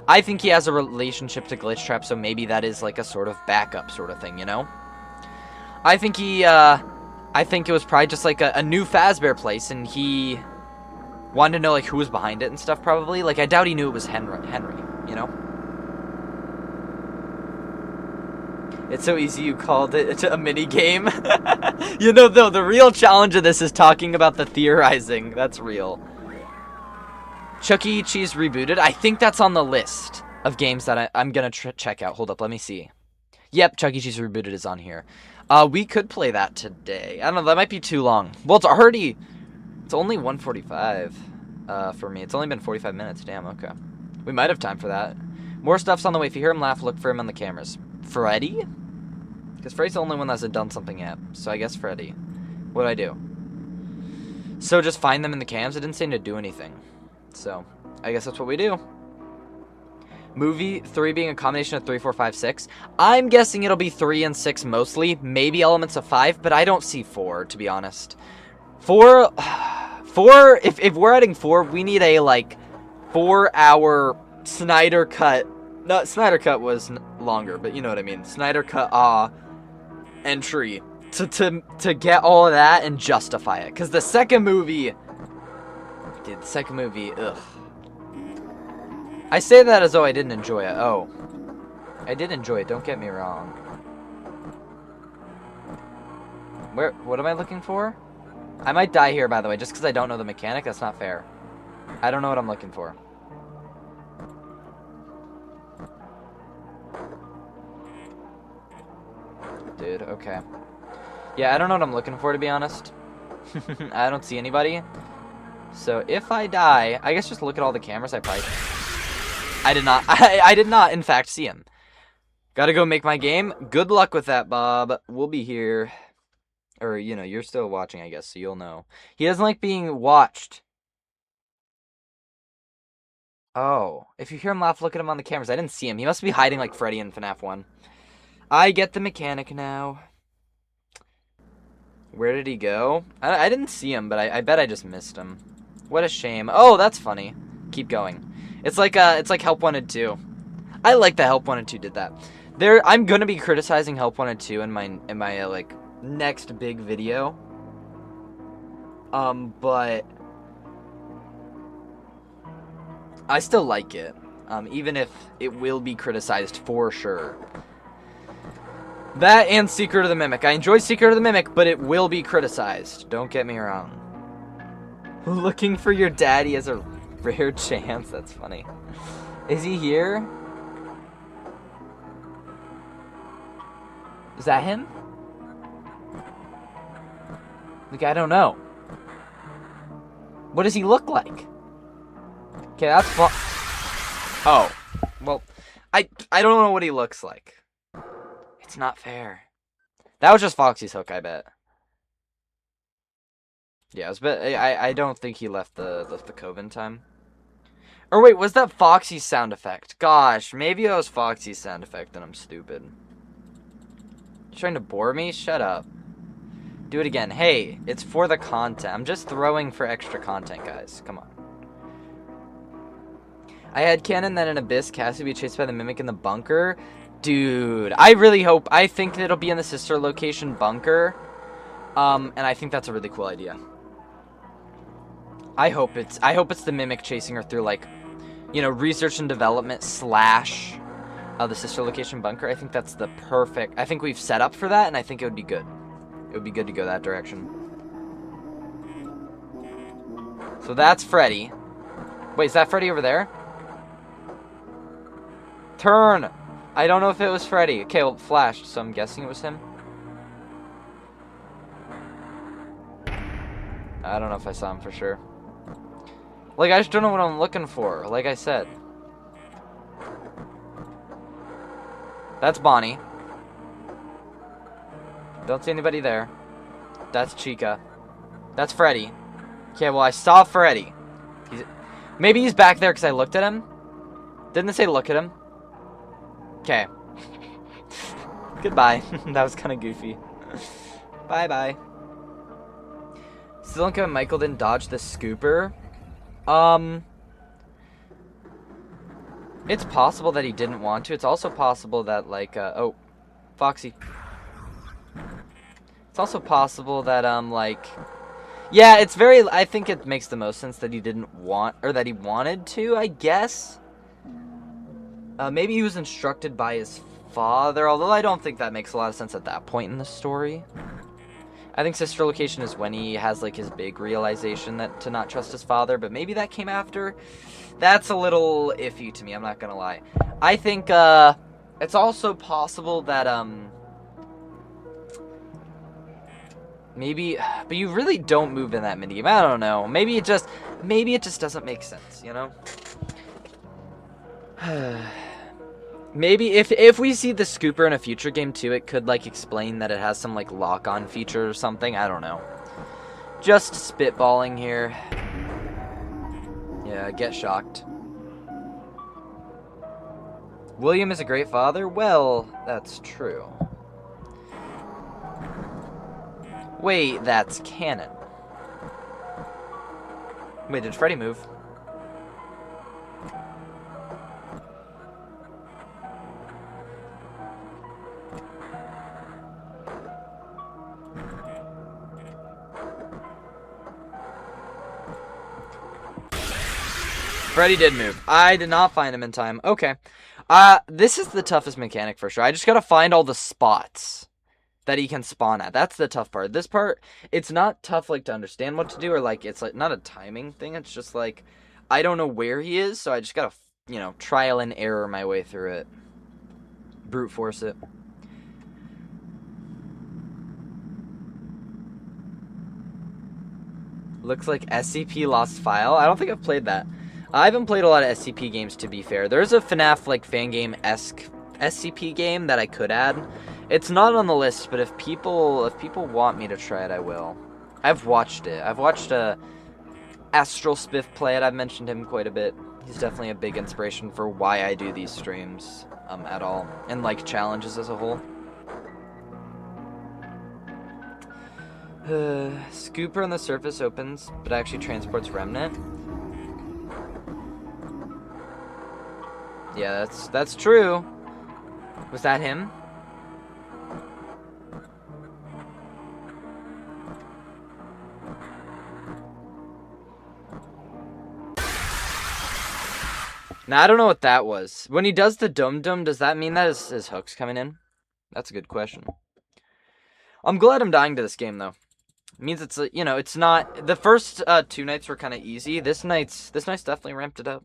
I think he has a relationship to Glitch Trap, so maybe that is like a sort of backup sort of thing, you know? I think it was probably just like a new Fazbear place, and he wanted to know, like, who was behind it and stuff, probably. Like, I doubt he knew it was Henry, you know? It's so easy you called it a mini game. You know, though, the real challenge of this is talking about the theorizing. That's real. Chuck E. Cheese rebooted. I think that's on the list of games that I'm going to check out. Hold up, let me see. Yep, Chuck E. Cheese rebooted is on here. We could play that today. I don't know, that might be too long. Well, it's already... It's only 1:45 for me. It's only been 45 minutes. Damn, okay. We might have time for that. More stuff's on the way. If you hear him laugh, look for him on the cameras. Freddy? Because Freddy's the only one that hasn't done something yet. So I guess Freddy. What'd I do? So just find them in the cams? It didn't seem to do anything. So, I guess that's what we do. Movie 3 being a combination of 3, 4, 5, 6. I'm guessing it'll be 3 and 6 mostly. Maybe elements of 5, but I don't see 4, to be honest. 4, if we're adding 4, we need a, like, 4-hour Snyder Cut. No, Snyder Cut was longer, but you know what I mean. Snyder Cut, entry. To get all of that and justify it. Because the second movie... Dude, the second movie, ugh. I say that as though I didn't enjoy it. Oh. I did enjoy it, don't get me wrong. What am I looking for? I might die here, by the way, just because I don't know the mechanic. That's not fair. I don't know what I'm looking for. Dude, okay. Yeah, I don't know what I'm looking for, to be honest. I don't see anybody. So if I die, I guess just look at all the cameras. I did not. I did not, in fact, see him. Gotta go make my game. Good luck with that, Bob. We'll be here. Or, you know, you're still watching, I guess, so you'll know. He doesn't like being watched. Oh. If you hear him laugh, look at him on the cameras. I didn't see him. He must be hiding like Freddy in FNAF 1. I get the mechanic now. Where did he go? I didn't see him, but I bet I just missed him. What a shame. Oh, that's funny. Keep going. It's like Help Wanted 2. I like that Help Wanted 2 did that. I'm gonna be criticizing Help Wanted 2 in my like next big video. But I still like it. Even if it will be criticized for sure. That and Secret of the Mimic. I enjoy Secret of the Mimic, but it will be criticized. Don't get me wrong. Looking for your daddy as a rare chance. That's funny. Is he here? Is that him? Like, I don't know. What does he look like? Okay, that's oh. Well, I don't know what he looks like. It's not fair. That was just Foxy's hook, I bet. Yeah, I don't think he left the cove in time. Or wait, was that Foxy's sound effect? Gosh, maybe it was Foxy's sound effect and I'm stupid. You trying to bore me? Shut up. Do it again. Hey, it's for the content. I'm just throwing for extra content, guys. Come on. I had canon that in Abyss, Cassie would be chased by the Mimic in the bunker. Dude, I think that it'll be in the sister location bunker. And I think that's a really cool idea. I hope it's the Mimic chasing her through, like, you know, research and development / the sister location bunker. I think that's the perfect... I think we've set up for that, and I think it would be good. It would be good to go that direction. So that's Freddy. Wait, is that Freddy over there? Turn! I don't know if it was Freddy. Okay, well, it flashed, so I'm guessing it was him. I don't know if I saw him for sure. Like, I just don't know what I'm looking for, like I said. That's Bonnie. Don't see anybody there. That's Chica. That's Freddy. Okay, well, I saw Freddy. Maybe he's back there because I looked at him. Didn't it say look at him? Okay. Goodbye. That was kind of goofy. Bye-bye. Still and Michael didn't dodge the scooper. It's possible that he didn't want to. It's also possible that, like, oh, Foxy. It's also possible that, like, yeah, it's very, I think it makes the most sense that he didn't want, or that he wanted to, I guess. Maybe he was instructed by his father, although I don't think that makes a lot of sense at that point in the story. I think sister location is when he has, like, his big realization that to not trust his father, but maybe that came after. That's a little iffy to me, I'm not gonna lie. I think, it's also possible that, maybe, but you really don't move in that minigame. I don't know. Maybe it just doesn't make sense, you know? Maybe if we see the scooper in a future game too, it could, like, explain that it has some, like, lock-on feature or something. I don't know. Just spitballing here. Yeah, get shocked. William is a great father? Well, that's true. Wait, that's canon. Wait, did Freddy move? Freddy did move. I did not find him in time. Okay. This is the toughest mechanic for sure. I just gotta find all the spots that he can spawn at. That's the tough part. This part, it's not tough, like, to understand what to do, or, like, it's, like, not a timing thing. It's just, like, I don't know where he is, so I just gotta, you know, trial and error my way through it. Brute force it. Looks like SCP Lost File. I don't think I've played that. I haven't played a lot of SCP games, to be fair. There's a FNAF, like, fan game-esque SCP game that I could add. It's not on the list, but if people want me to try it, I will. I've watched it. I've watched Astral Spiff play it. I've mentioned him quite a bit. He's definitely a big inspiration for why I do these streams at all, and, like, challenges as a whole. Scooper on the surface opens, but actually transports Remnant. Yeah, that's true. Was that him? Now, I don't know what that was. When he does the dum-dum, does that mean that his hook's coming in? That's a good question. I'm glad I'm dying to this game, though. It means it's, you know, it's not... The first 2 nights were kind of easy. This night's definitely ramped it up.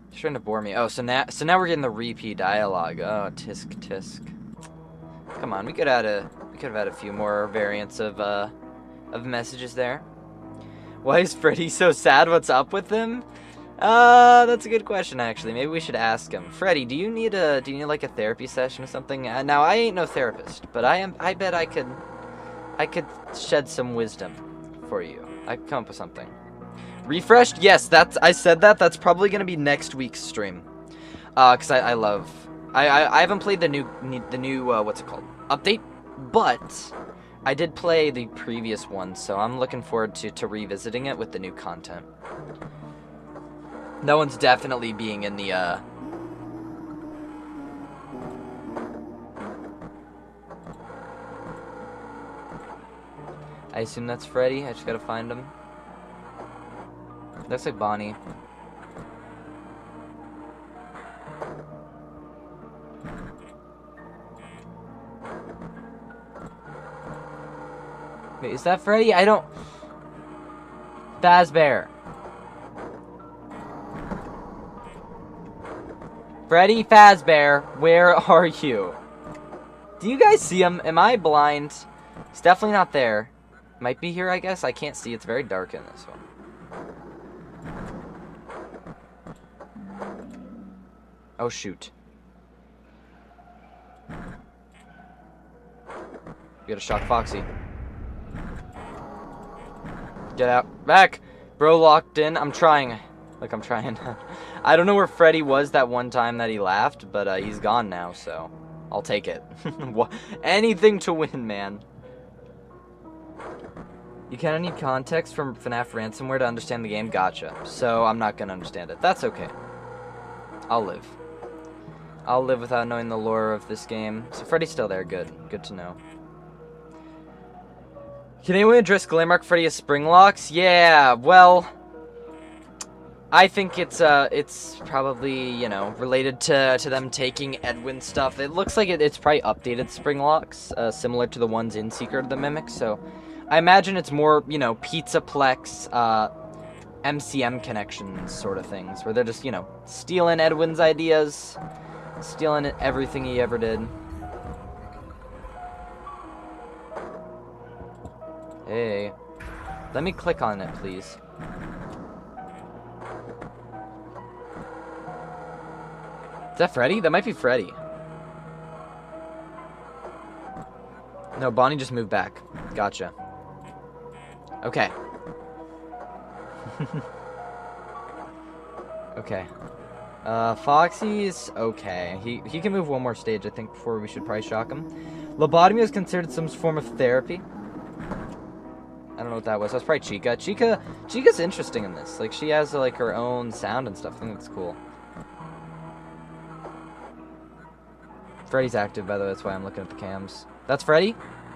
He's trying to bore me. Oh, so now we're getting the repeat dialogue. Oh, tisk tisk. Come on, we could have had a few more variants of messages there. Why is Freddy so sad? What's up with him? That's a good question, actually. Maybe we should ask him. Freddy, do you need like a therapy session or something? Now I ain't no therapist, but I bet I could shed some wisdom for you. I could come up with something. Refreshed? Yes, I said that. That's probably gonna be next week's stream. Cause I haven't played the new what's it called? Update, but I did play the previous one, so I'm looking forward to revisiting it with the new content. That one's definitely being in the I assume that's Freddy. I just gotta find him. Looks like Bonnie. Wait, is that Freddy? I don't... Fazbear. Freddy Fazbear, where are you? Do you guys see him? Am I blind? He's definitely not there. Might be here, I guess. I can't see. It's very dark in this one. Oh, shoot. You gotta shock Foxy. Get out. Back! Bro locked in. I'm trying. Like, I'm trying. I don't know where Freddy was that one time that he laughed, but he's gone now, so I'll take it. Anything to win, man. You kinda need context from FNAF ransomware to understand the game. Gotcha. So I'm not gonna understand it. That's okay. I'll live. I'll live without knowing the lore of this game. So Freddy's still there. Good. Good to know. Can anyone address Glamrock Freddy as Springlocks? Yeah, well... I think it's probably, you know, related to them taking Edwin stuff. It looks like it's probably updated spring locks, similar to the ones in Secret of the Mimic. So I imagine it's more, you know, Pizzaplex, MCM connections sort of things, where they're just, you know, stealing Edwin's ideas, stealing everything he ever did. Hey, let me click on it, please. Is that Freddy? That might be Freddy. No, Bonnie just moved back. Gotcha. Okay. Okay. Foxy's okay. He can move one more stage, I think, before we should probably shock him. Lobotomy is considered some form of therapy. I don't know what that was. That's probably Chica. Chica's interesting in this. Like, she has, like, her own sound and stuff. I think that's cool. Freddy's active, by the way. That's why I'm looking at the cams. That's Freddy?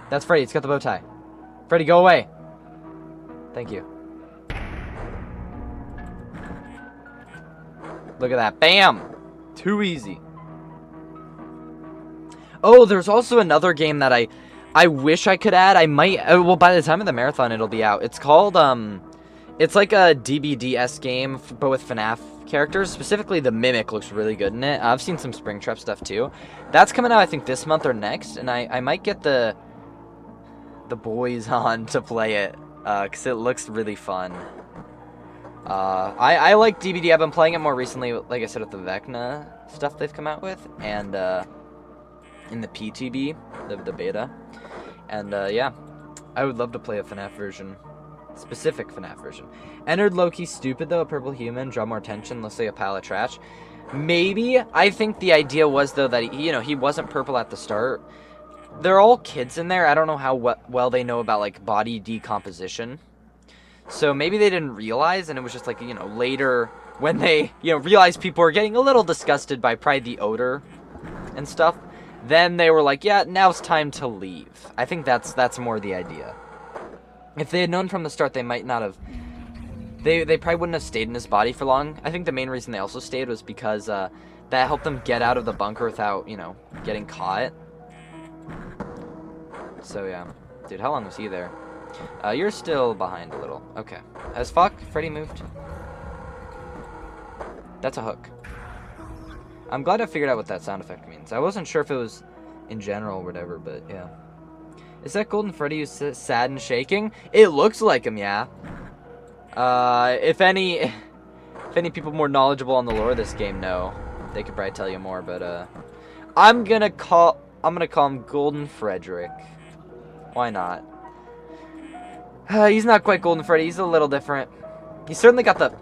That's Freddy. It's got the bow tie. Freddy, go away. Thank you. Look at that. Bam! Too easy. Oh, there's also another game that I wish I could add. I might... well, by the time of the marathon, it'll be out. It's called, it's like a DBDS game, but with FNAF characters. Specifically, the Mimic looks really good in it. I've seen some Springtrap stuff, too. That's coming out, I think, this month or next, and I might get the boys on to play it, because it looks really fun. I like DBD. I've been playing it more recently, like I said, with the Vecna stuff they've come out with, and in the PTB, the beta. And yeah, I would love to play a FNAF version, specific FNAF version. Entered low-key stupid though, a purple human, draw more attention, let's say a pile of trash. Maybe. I think the idea was though that he wasn't purple at the start. They're all kids in there. I don't know how well they know about like body decomposition. So maybe they didn't realize, and it was just like, you know, later when they, you know, realized people were getting a little disgusted by probably the odor and stuff. Then they were like, yeah, now it's time to leave. I think that's more the idea. If they had known from the start, they might not have... They probably wouldn't have stayed in his body for long. I think the main reason they also stayed was because that helped them get out of the bunker without, you know, getting caught. So, yeah. Dude, how long was he there? You're still behind a little. Okay. Has Freddy moved? That's a hook. I'm glad I figured out what that sound effect means. I wasn't sure if it was in general or whatever, but yeah. Is that Golden Freddy who's sad and shaking? It looks like him, yeah. If any people more knowledgeable on the lore of this game know, they could probably tell you more, but I'm gonna call him Golden Frederick. Why not? He's not quite Golden Freddy, he's a little different. He's certainly got the...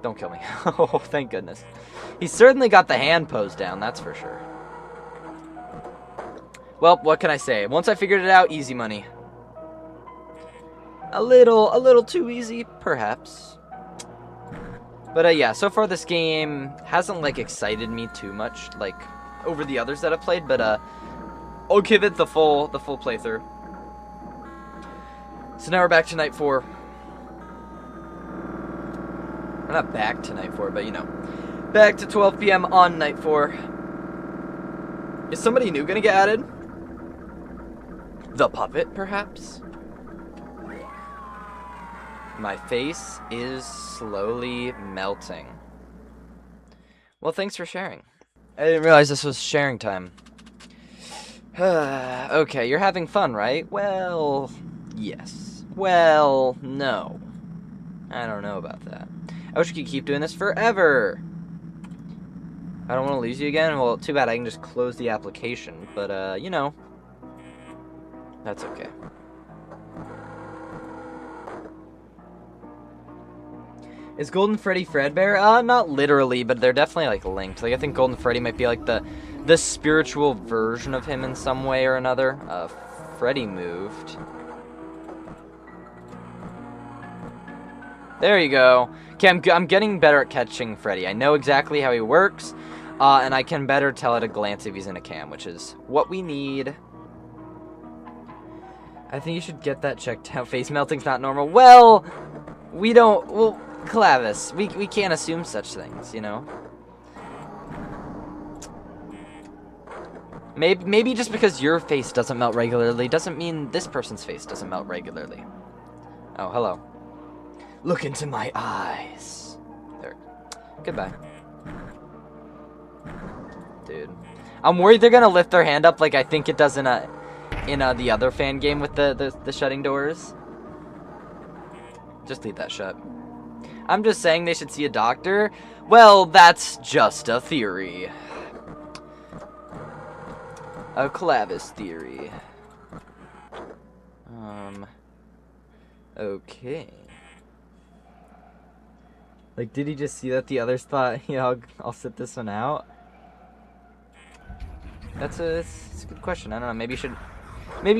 Don't kill me. Oh, thank goodness. He's certainly got the hand pose down, that's for sure. Well, what can I say? Once I figured it out, easy money. A little too easy, perhaps. But yeah, so far this game hasn't like excited me too much, like over the others that I've played. But I'll give it the full playthrough. So now we're back to night 4. We're not back to night 4, but you know, back to 12 p.m. on night 4. Is somebody new gonna get added? The puppet, perhaps? My face is slowly melting. Well, thanks for sharing. I didn't realize this was sharing time. Okay, you're having fun, right? Well, yes. Well, no. I don't know about that. I wish we could keep doing this forever. I don't want to lose you again. Well, too bad. I can just close the application. But, you know, that's okay. Is Golden Freddy Fredbear? Not literally, but they're definitely, like, linked. Like, I think Golden Freddy might be, like, the spiritual version of him in some way or another. Freddy moved. There you go. Okay, I'm getting better at catching Freddy. I know exactly how he works, and I can better tell at a glance if he's in a cam, which is what we need. I think you should get that checked out. Face melting's not normal. Well, we don't... Well, Clavis, we can't assume such things, you know? Maybe just because your face doesn't melt regularly doesn't mean this person's face doesn't melt regularly. Oh, hello. Look into my eyes. There. Goodbye. Dude. I'm worried they're gonna lift their hand up like I think it does in the other fan game with the shutting doors. Just leave that shut. I'm just saying they should see a doctor. Well, that's just a theory. A Clavis theory. Okay. Like, did he just see that the others thought, you know, I'll sit this one out? That's a good question. I don't know. Maybe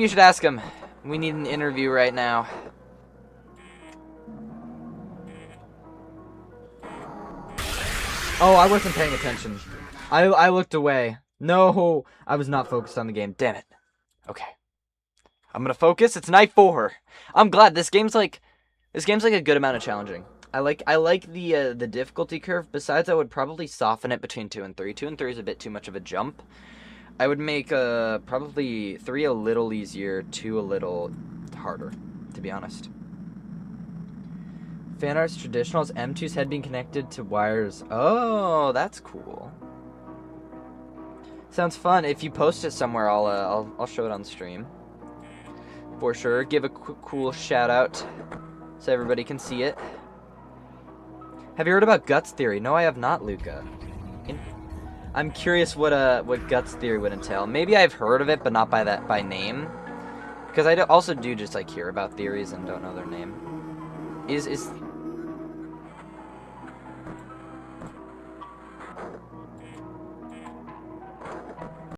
you should ask him. We need an interview right now. Oh, I wasn't paying attention. I looked away. No, I was not focused on the game. Damn it. Okay. I'm gonna focus. It's night 4. I'm glad this game's like a good amount of challenging. I like the difficulty curve. Besides, I would probably soften it between 2 and 3. 2 and 3 is a bit too much of a jump. I would make probably 3 a little easier, 2 a little harder, to be honest. Fan art's traditional is M2's head being connected to wires. Oh, that's cool. Sounds fun. If you post it somewhere, I'll show it on stream. For sure. Give a cool shout out so everybody can see it. Have you heard about Guts Theory? No, I have not, Luca. I'm curious what Guts Theory would entail. Maybe I've heard of it, but not by name. Because I also do just like hear about theories and don't know their name. Is